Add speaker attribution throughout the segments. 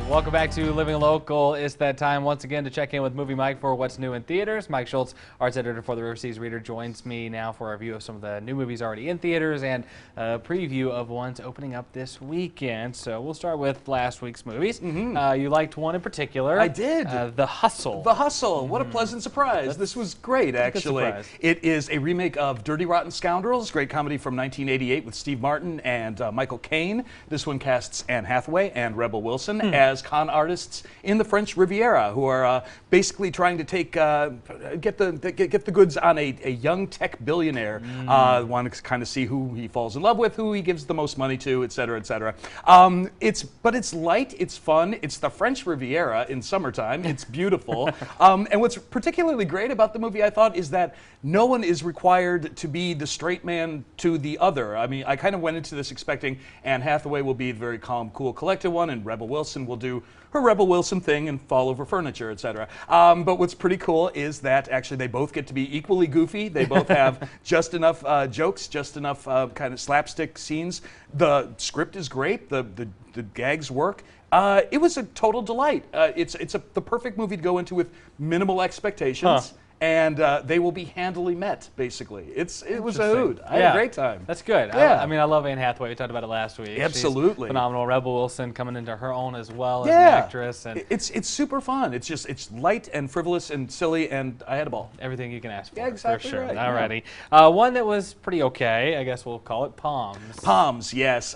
Speaker 1: Welcome back to Living Local. It's that time once again to check in with Movie Mike for what's new in theaters. Mike Schulz, arts editor for the River Seas Reader, joins me now for a review of some of the new movies already in theaters and a preview of ones opening up this weekend. So we'll start with last week's movies. You liked one in particular.
Speaker 2: I did.
Speaker 1: The Hustle.
Speaker 2: The Hustle. What a pleasant surprise. This was great, actually. It is a remake of Dirty Rotten Scoundrels, great comedy from 1988 with Steve Martin and Michael Caine. This one casts Anne Hathaway and Rebel Wilson as con artists in the French Riviera who are basically trying to take get the goods on a young tech billionaire. Want to kind of see who he falls in love with, who he gives the most money to, et cetera, et cetera. But it's light, it's fun, it's the French Riviera in summertime. It's beautiful. And what's particularly great about the movie, I thought, is that no one is required to be the straight man to the other. I mean, I kind of went into this expecting Anne Hathaway will be the very calm, cool, collected one, and Rebel Wilson will do her Rebel Wilson thing and fall over furniture, etc. But what's pretty cool is that actually they both get to be equally goofy. They both have just enough jokes, just enough kind of slapstick scenes. The script is great. The gags work. It was a total delight. It's the perfect movie to go into with minimal expectations. And they will be handily met, basically. It was a hoot. I had a great time.
Speaker 1: That's good.
Speaker 2: Yeah.
Speaker 1: I mean, I love Anne Hathaway. We talked about it last week.
Speaker 2: Absolutely.
Speaker 1: She's phenomenal. Rebel Wilson coming into her own as well as an actress. And
Speaker 2: it's super fun. It's light and frivolous and silly, and I had a ball.
Speaker 1: Everything you can ask for.
Speaker 2: Yeah, exactly
Speaker 1: for sure.
Speaker 2: right.
Speaker 1: Alrighty. One that was pretty okay, I guess we'll call it Poms.
Speaker 2: Poms, yes.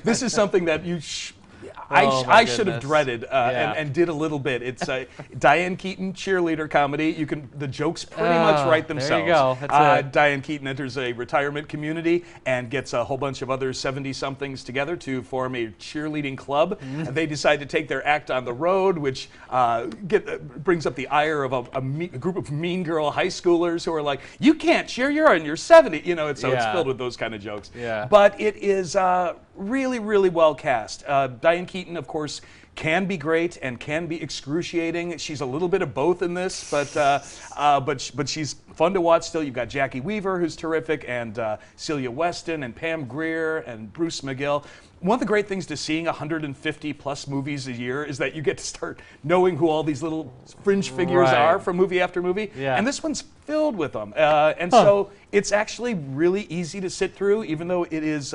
Speaker 2: This is something that I should have dreaded and did a little bit. It's a Diane Keaton cheerleader comedy. The jokes pretty much write themselves.
Speaker 1: There you go. That's it.
Speaker 2: Diane Keaton enters a retirement community and gets a whole bunch of other 70-somethings together to form a cheerleading club. And they decide to take their act on the road, which brings up the ire of a group of mean girl high schoolers who are like, "You can't cheer. You're in your 70s." You know, it's filled with those kind of jokes.
Speaker 1: Yeah.
Speaker 2: But it is really, really well cast. Diane Keaton, of course, can be great and can be excruciating. She's a little bit of both in this, but she's fun to watch still. You've got Jackie Weaver, who's terrific, and Celia Weston, and Pam Grier, and Bruce McGill. One of the great things to seeing 150-plus movies a year is that you get to start knowing who all these little fringe figures are from movie after movie.
Speaker 1: Yeah.
Speaker 2: And this one's filled with them. So it's actually really easy to sit through, even though it is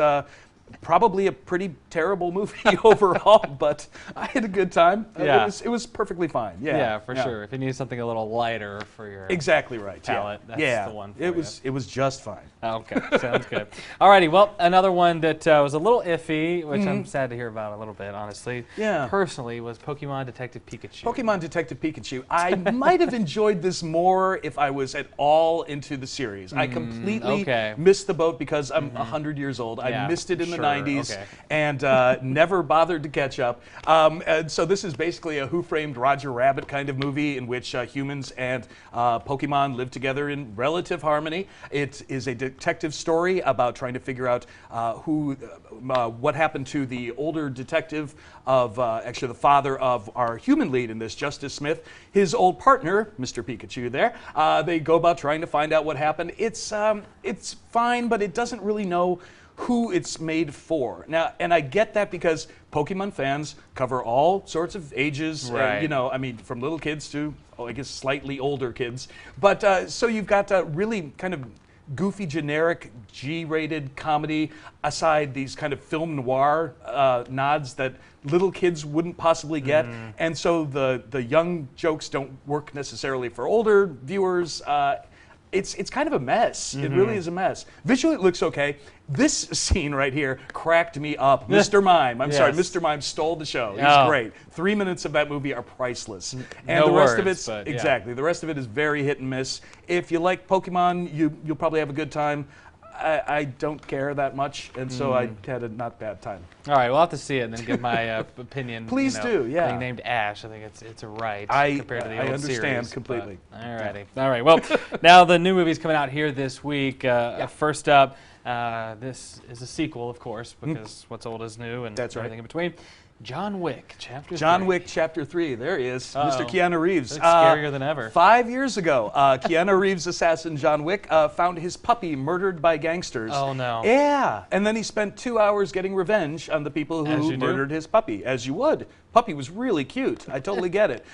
Speaker 2: probably a pretty terrible movie overall, but I had a good time. It was perfectly fine.
Speaker 1: Yeah, for sure. If you need something a little lighter for your palate, that's the one for
Speaker 2: it was just fine.
Speaker 1: Okay, sounds good. Alrighty, well, another one that was a little iffy, which I'm sad to hear about a little bit, honestly.
Speaker 2: Yeah.
Speaker 1: Personally, was Pokemon Detective Pikachu.
Speaker 2: Pokemon Detective Pikachu. I might have enjoyed this more if I was at all into the series. I completely missed the boat because I'm 100 years old. I missed it in the 90s and never bothered to catch up. And so this is basically a Who Framed Roger Rabbit kind of movie in which humans and Pokemon live together in relative harmony. It is a detective story about trying to figure out what happened to the older detective of actually the father of our human lead in this, Justice Smith, his old partner, Mr. Pikachu there. They go about trying to find out what happened. It's fine, but it doesn't really know who it's made for. Now, and I get that because Pokemon fans cover all sorts of ages, you know, I mean, from little kids to, I guess, slightly older kids. But so you've got really kind of goofy, generic, G-rated comedy aside these kind of film noir nods that little kids wouldn't possibly get. And so the young jokes don't work necessarily for older viewers. It's kind of a mess. It really is a mess. Visually, it looks okay. This scene right here cracked me up. Mr. Mime. I'm sorry, Mr. Mime stole the show. He's great. 3 minutes of that movie are priceless. And the rest of it's exactly. The rest of it is very hit and miss. If you like Pokemon, you'll probably have a good time. I don't care that much, and so I had a not bad time.
Speaker 1: All right, we'll have to see it and then give my opinion.
Speaker 2: Please do, yeah.
Speaker 1: Being named Ashe, I think it's a right compared to the old
Speaker 2: understand
Speaker 1: series,
Speaker 2: completely.
Speaker 1: All righty. All right, well, now the new movie's coming out here this week. First up, this is a sequel, of course, because what's old is new and everything in between. John Wick, Chapter 3.
Speaker 2: John Wick, Chapter 3. There he is, Mr. Keanu Reeves.
Speaker 1: Looks scarier than ever.
Speaker 2: 5 years ago, Keanu Reeves' assassin John Wick found his puppy murdered by gangsters.
Speaker 1: Oh, no.
Speaker 2: Yeah, and then he spent 2 hours getting revenge on the people who murdered his puppy, as you would. Puppy was really cute. I totally get it.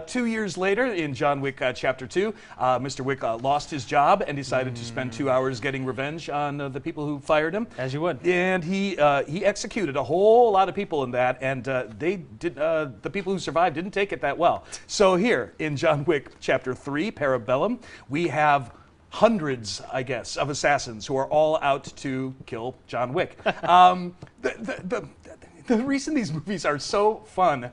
Speaker 2: 2 years later, in John Wick Chapter 2, Mr. Wick lost his job and decided to spend 2 hours getting revenge on the people who fired him.
Speaker 1: As you would.
Speaker 2: And he executed a whole lot of people in that, and the people who survived didn't take it that well. So here, in John Wick Chapter 3, Parabellum, we have hundreds, I guess, of assassins who are all out to kill John Wick. The reason these movies are so fun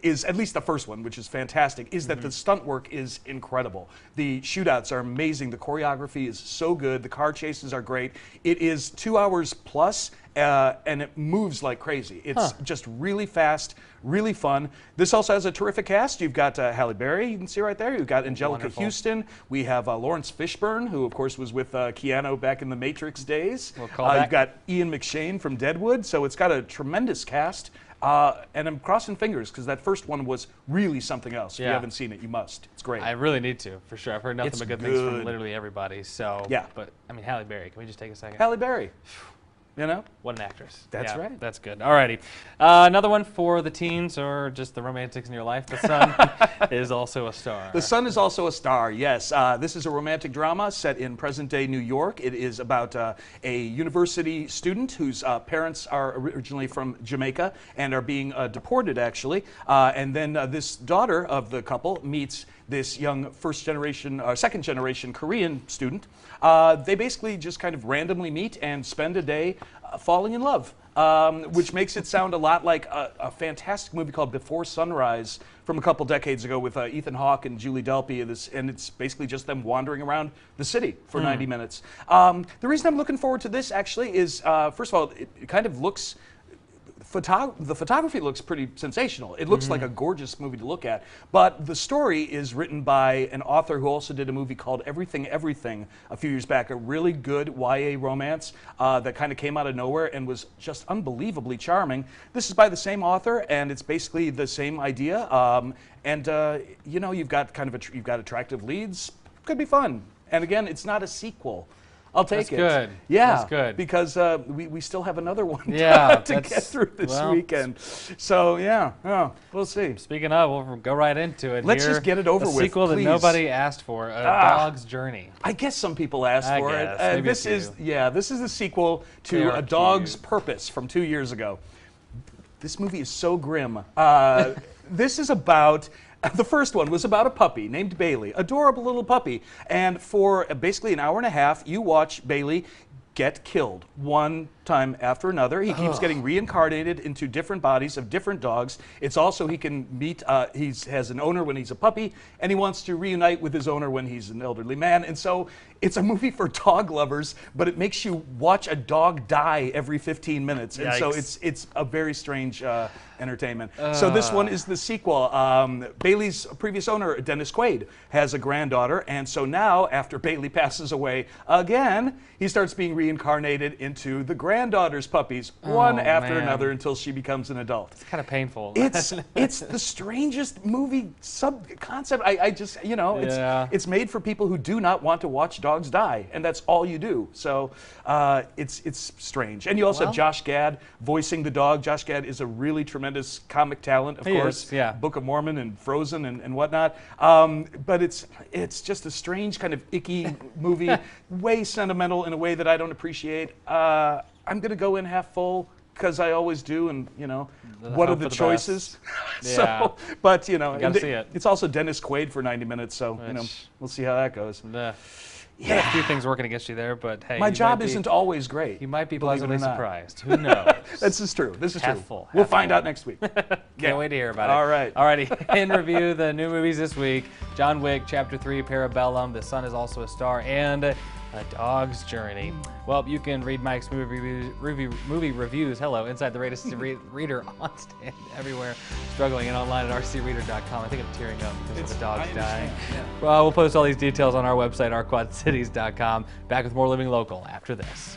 Speaker 2: is, at least the first one, which is fantastic, is that the stunt work is incredible. The shootouts are amazing. The choreography is so good. The car chases are great. It is 2 hours plus, and it moves like crazy. It's just really fast, really fun. This also has a terrific cast. You've got Halle Berry, you can see right there. You've got Angelica Houston. We have Lawrence Fishburne, who of course was with Keanu back in the Matrix days. You've got Ian McShane from Deadwood. So it's got a tremendous cast. And I'm crossing fingers because that first one was really something else. If you haven't seen it, you must. It's great.
Speaker 1: I really need to, for sure. I've heard nothing but good things from literally everybody. So,
Speaker 2: yeah.
Speaker 1: But I mean, Halle Berry. Can we just take a second?
Speaker 2: Halle Berry. You know?
Speaker 1: What an actress.
Speaker 2: That's right.
Speaker 1: That's good. Alrighty. Another one for the teens or just the romantics in your life. The Sun is also a star.
Speaker 2: The Sun is also a star, yes. This is a romantic drama set in present-day New York. It is about a university student whose parents are originally from Jamaica and are being deported, actually. And then this daughter of the couple meets this young second-generation Korean student. They basically just kind of randomly meet and spend a day falling in love, which makes it sound a lot like a fantastic movie called Before Sunrise from a couple decades ago with Ethan Hawke and Julie Delpy, and it's basically just them wandering around the city for 90 minutes. The reason I'm looking forward to this, actually, is, first of all, it kind of looks... The photography looks pretty sensational. It looks like a gorgeous movie to look at. But the story is written by an author who also did a movie called Everything, Everything a few years back, a really good YA romance that kind of came out of nowhere and was just unbelievably charming. This is by the same author, and it's basically the same idea. You know, you've got you've got attractive leads. Could be fun. And again, it's not a sequel. I'll take it.
Speaker 1: That's good.
Speaker 2: Yeah,
Speaker 1: that's good.
Speaker 2: Because we still have another one to get through this weekend. So yeah, we'll see.
Speaker 1: Speaking of, we'll go right into it.
Speaker 2: Let's just get it over with.
Speaker 1: A sequel that nobody asked for, A Dog's Journey.
Speaker 2: I guess some people asked for it. This is the sequel to A Dog's Purpose from 2 years ago. This movie is so grim. This is about... The first one was about a puppy named Bailey, adorable little puppy. And for basically an hour and a half, you watch Bailey get killed one time after another. He keeps getting reincarnated into different bodies of different dogs. It's also he can meet, he has an owner when he's a puppy, and he wants to reunite with his owner when he's an elderly man. And so it's a movie for dog lovers, but it makes you watch a dog die every 15 minutes. And so it's a very strange entertainment. So this one is the sequel. Bailey's previous owner, Dennis Quaid, has a granddaughter, and so now, after Bailey passes away again, he starts being reincarnated into the granddaughter's puppies, one after another, until she becomes an adult.
Speaker 1: It's kind of painful.
Speaker 2: It's the strangest movie concept. I just, you know, it's made for people who do not want to watch dogs die, and that's all you do. So it's strange. And you also have Josh Gad voicing the dog. Josh Gad is a really tremendous comic talent, of course. Book of Mormon and Frozen and whatnot. But it's just a strange kind of icky movie, way sentimental in a way that I don't appreciate. I'm going to go in half full because I always do, and you know, what are the choices? But you know,
Speaker 1: you gotta see it.
Speaker 2: It's also Dennis Quaid for 90 minutes, so you know, we'll see how that goes.
Speaker 1: You got a few things working against you there, but hey,
Speaker 2: my job isn't always great.
Speaker 1: You might be pleasantly surprised. Who knows?
Speaker 2: This is true. This is true. We'll find out next week.
Speaker 1: Can't wait to hear about it.
Speaker 2: All right.
Speaker 1: Alrighty. In review, the new movies this week: John Wick, Chapter 3, Parabellum, The Sun is Also a Star, and A Dog's Journey. Well, you can read Mike's movie reviews, inside the latest reader on stand everywhere, struggling, and online at rcreader.com. I think I'm tearing up because of the dogs dying. Well, we'll post all these details on our website, ourquadcities.com. Back with more Living Local after this.